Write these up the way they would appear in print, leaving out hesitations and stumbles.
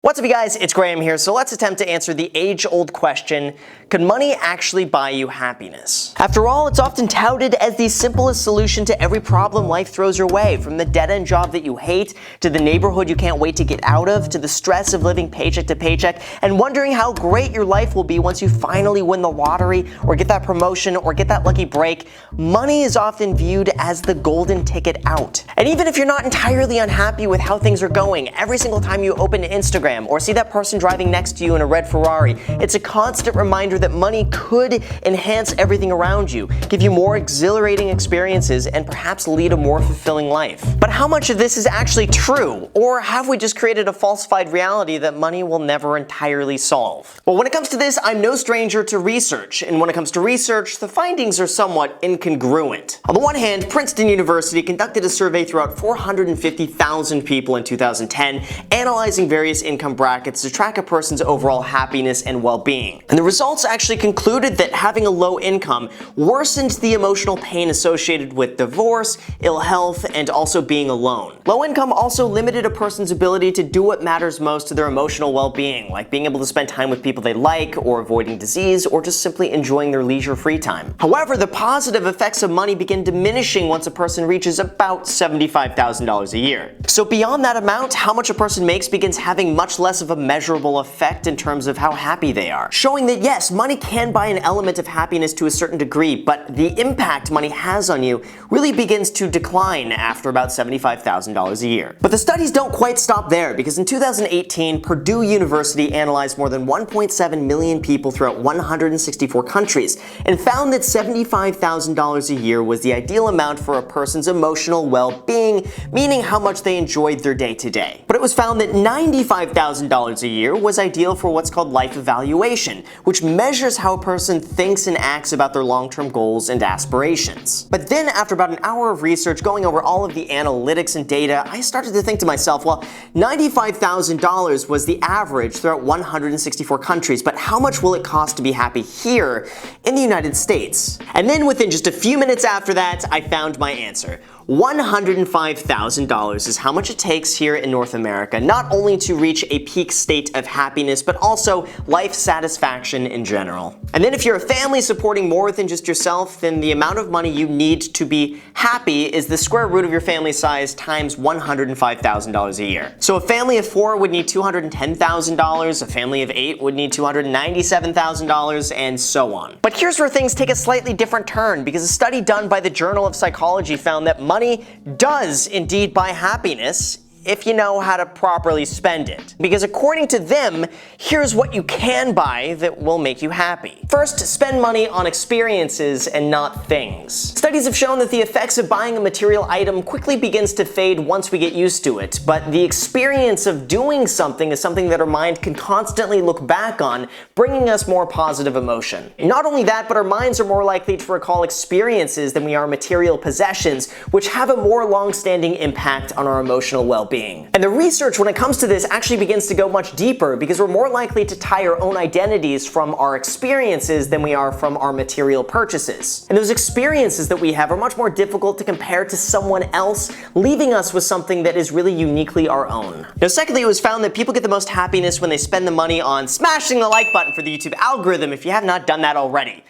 What's up, you guys? It's Graham here, so let's attempt to answer the age-old question, could money actually buy you happiness? After all, it's often touted as the simplest solution to every problem life throws your way, from the dead-end job that you hate, to the neighborhood you can't wait to get out of, to the stress of living paycheck to paycheck, and wondering how great your life will be once you finally win the lottery, or get that promotion, or get that lucky break. Money is often viewed as the golden ticket out. And even if you're not entirely unhappy with how things are going, every single time you open Instagram, or see that person driving next to you in a red Ferrari, it's a constant reminder that money could enhance everything around you, give you more exhilarating experiences, and perhaps lead a more fulfilling life. But how much of this is actually true? Or have we just created a falsified reality that money will never entirely solve? Well, when it comes to this, I'm no stranger to research, and when it comes to research, the findings are somewhat incongruent. On the one hand, Princeton University conducted a survey throughout 450,000 people in 2010, analyzing various income brackets to track a person's overall happiness and well-being. And the results actually concluded that having a low income worsened the emotional pain associated with divorce, ill health, and also being alone. Low income also limited a person's ability to do what matters most to their emotional well-being, like being able to spend time with people they like, or avoiding disease, or just simply enjoying their leisure free time. However, the positive effects of money begin diminishing once a person reaches about $75,000 a year. So beyond that amount, how much a person makes begins having much less of a measurable effect in terms of how happy they are, showing that yes, money can buy an element of happiness to a certain degree, but the impact money has on you really begins to decline after about $75,000 a year. But the studies don't quite stop there, because in 2018, Purdue University analyzed more than 1.7 million people throughout 164 countries and found that $75,000 a year was the ideal amount for a person's emotional well-being, meaning how much they enjoyed their day-to-day. But it was found that $95,000 a year was ideal for what's called life evaluation, which measures how a person thinks and acts about their long-term goals and aspirations. But then, after about an hour of research going over all of the analytics and data, I started to think to myself, well, $95,000 was the average throughout 164 countries, but how much will it cost to be happy here in the United States? And then within just a few minutes after that, I found my answer. $105,000 is how much it takes here in North America, not only to reach a peak state of happiness, but also life satisfaction in general. And then if you're a family supporting more than just yourself, then the amount of money you need to be happy is the square root of your family size times $105,000 a year. So a family of 4 would need $210,000, a family of 8 would need $297,000, and so on. But here's where things take a slightly different turn, because a study done by the Journal of Psychology found that money does indeed buy happiness if you know how to properly spend it. Because according to them, here's what you can buy that will make you happy. First, spend money on experiences and not things. Studies have shown that the effects of buying a material item quickly begins to fade once we get used to it, but the experience of doing something is something that our mind can constantly look back on, bringing us more positive emotion. And not only that, but our minds are more likely to recall experiences than we are material possessions, which have a more long-standing impact on our emotional well-being. And the research when it comes to this actually begins to go much deeper, because we're more likely to tie our own identities from our experiences than we are from our material purchases. And those experiences that we have are much more difficult to compare to someone else, leaving us with something that is really uniquely our own. Now, secondly, it was found that people get the most happiness when they spend the money on smashing the like button for the YouTube algorithm if you have not done that already.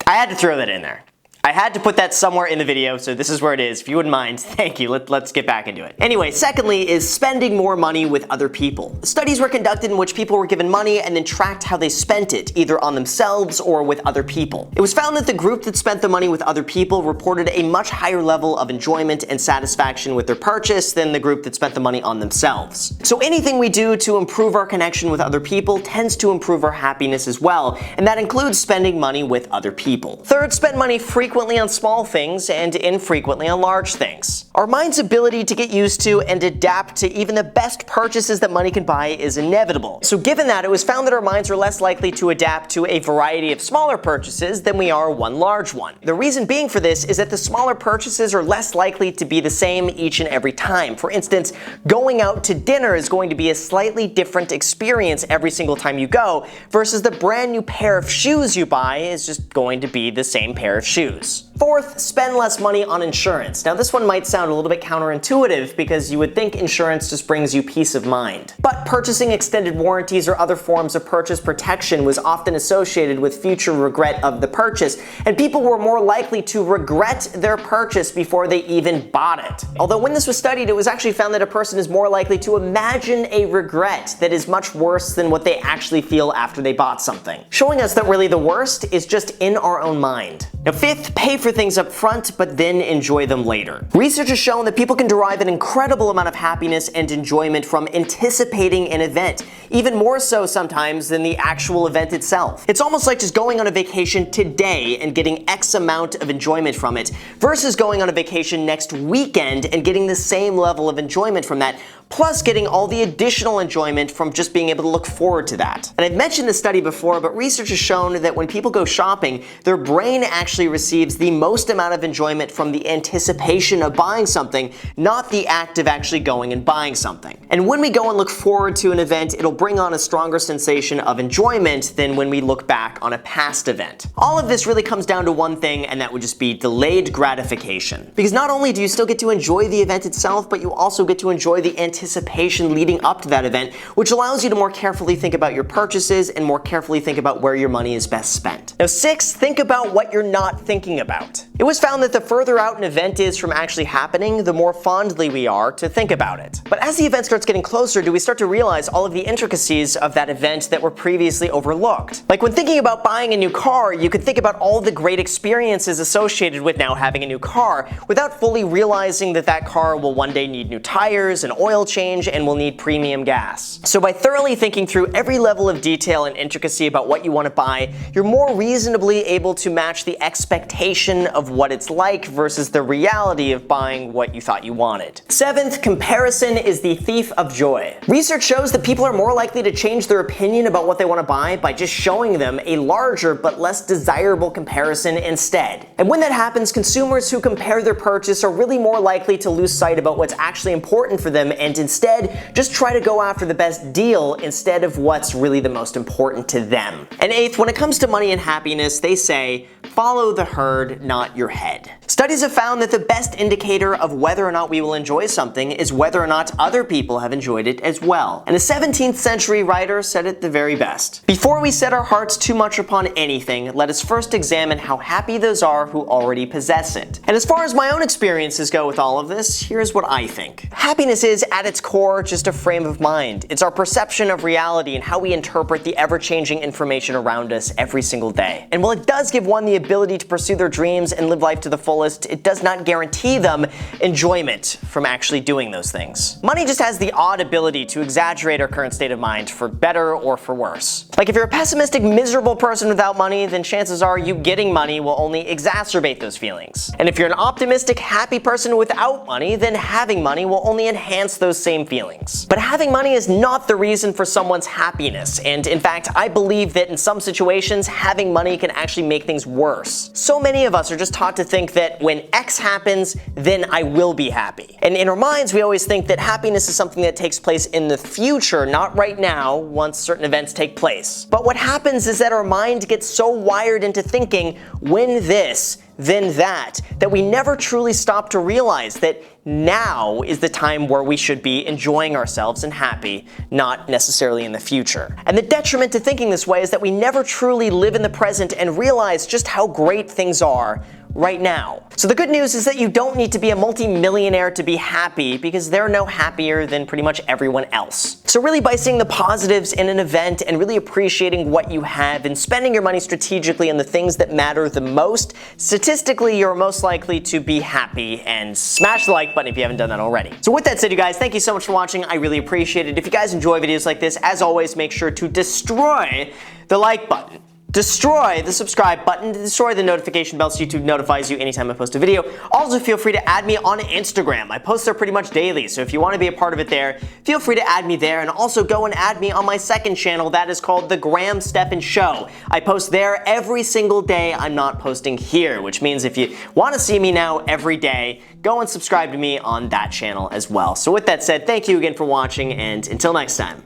I had to throw that in there. I had to put that somewhere in the video, so this is where it is. If you wouldn't mind, thank you. Let's get back into it. Anyway, secondly is spending more money with other people. Studies were conducted in which people were given money and then tracked how they spent it, either on themselves or with other people. It was found that the group that spent the money with other people reported a much higher level of enjoyment and satisfaction with their purchase than the group that spent the money on themselves. So anything we do to improve our connection with other people tends to improve our happiness as well, and that includes spending money with other people. Third, spend money frequently on small things and infrequently on large things. Our mind's ability to get used to and adapt to even the best purchases that money can buy is inevitable. So given that, it was found that our minds are less likely to adapt to a variety of smaller purchases than we are one large one. The reason being for this is that the smaller purchases are less likely to be the same each and every time. For instance, going out to dinner is going to be a slightly different experience every single time you go, versus the brand new pair of shoes you buy is just going to be the same pair of shoes. lose. Fourth, spend less money on insurance. Now this one might sound a little bit counterintuitive because you would think insurance just brings you peace of mind. But purchasing extended warranties or other forms of purchase protection was often associated with future regret of the purchase, and people were more likely to regret their purchase before they even bought it. Although when this was studied, it was actually found that a person is more likely to imagine a regret that is much worse than what they actually feel after they bought something, showing us that really the worst is just in our own mind. Now fifth, pay for things up front but then enjoy them later. Research has shown that people can derive an incredible amount of happiness and enjoyment from anticipating an event, even more so sometimes than the actual event itself. It's almost like just going on a vacation today and getting X amount of enjoyment from it versus going on a vacation next weekend and getting the same level of enjoyment from that, plus getting all the additional enjoyment from just being able to look forward to that. And I've mentioned this study before, but research has shown that when people go shopping, their brain actually receives the most amount of enjoyment from the anticipation of buying something, not the act of actually going and buying something. And when we go and look forward to an event, it'll bring on a stronger sensation of enjoyment than when we look back on a past event. All of this really comes down to one thing, and that would just be delayed gratification. Because not only do you still get to enjoy the event itself, but you also get to enjoy the anticipation leading up to that event, which allows you to more carefully think about your purchases and more carefully think about where your money is best spent. Now 6, think about what you're not thinking about. It was found that the further out an event is from actually happening, the more fondly we are to think about it. But as the event starts getting closer, do we start to realize all of the intricacies of that event that were previously overlooked? Like when thinking about buying a new car, you could think about all the great experiences associated with now having a new car without fully realizing that that car will one day need new tires, an oil change, and will need premium gas. So by thoroughly thinking through every level of detail and intricacy about what you want to buy, you're more reasonably able to match the expectation of what it's like versus the reality of buying what you thought you wanted. 7th, comparison is the thief of joy. Research shows that people are more likely to change their opinion about what they want to buy by just showing them a larger but less desirable comparison instead. And when that happens, consumers who compare their purchase are really more likely to lose sight about what's actually important for them and instead just try to go after the best deal instead of what's really the most important to them. And 8th, when it comes to money and happiness, they say, follow the herd, not your head. Studies have found that the best indicator of whether or not we will enjoy something is whether or not other people have enjoyed it as well. And a 17th century writer said it the very best. Before we set our hearts too much upon anything, let us first examine how happy those are who already possess it. And as far as my own experiences go with all of this, here's what I think. Happiness is, at its core, just a frame of mind. It's our perception of reality and how we interpret the ever-changing information around us every single day. And while it does give one the ability to pursue their dreams and live life to the fullest, it does not guarantee them enjoyment from actually doing those things. Money just has the odd ability to exaggerate our current state of mind for better or for worse. Like if you're a pessimistic, miserable person without money, then chances are you getting money will only exacerbate those feelings. And if you're an optimistic, happy person without money, then having money will only enhance those same feelings. But having money is not the reason for someone's happiness, and in fact, I believe that in some situations, having money can actually make things worse. So many of us are just taught to think that when X happens, then I will be happy. And in our minds, we always think that happiness is something that takes place in the future, not right now, once certain events take place. But what happens is that our mind gets so wired into thinking, when this, then that we never truly stop to realize that now is the time where we should be enjoying ourselves and happy, not necessarily in the future. And the detriment to thinking this way is that we never truly live in the present and realize just how great things are right now. So the good news is that you don't need to be a multi-millionaire to be happy, because they're no happier than pretty much everyone else. So really, by seeing the positives in an event and really appreciating what you have and spending your money strategically on the things that matter the most, statistically you're most likely to be happy. And smash the like button if you haven't done that already. So with that said, you guys, thank you so much for watching. I really appreciate it. If you guys enjoy videos like this, as always, make sure to destroy the like button. Destroy the subscribe button, destroy the notification bell so YouTube notifies you anytime I post a video. Also, feel free to add me on Instagram. I post there pretty much daily, so if you want to be a part of it there, feel free to add me there. And also go and add me on my second channel that is called The Graham Stephan Show. I post there every single day. I'm not posting here, which means if you want to see me now every day, go and subscribe to me on that channel as well. So with that said, thank you again for watching, and until next time.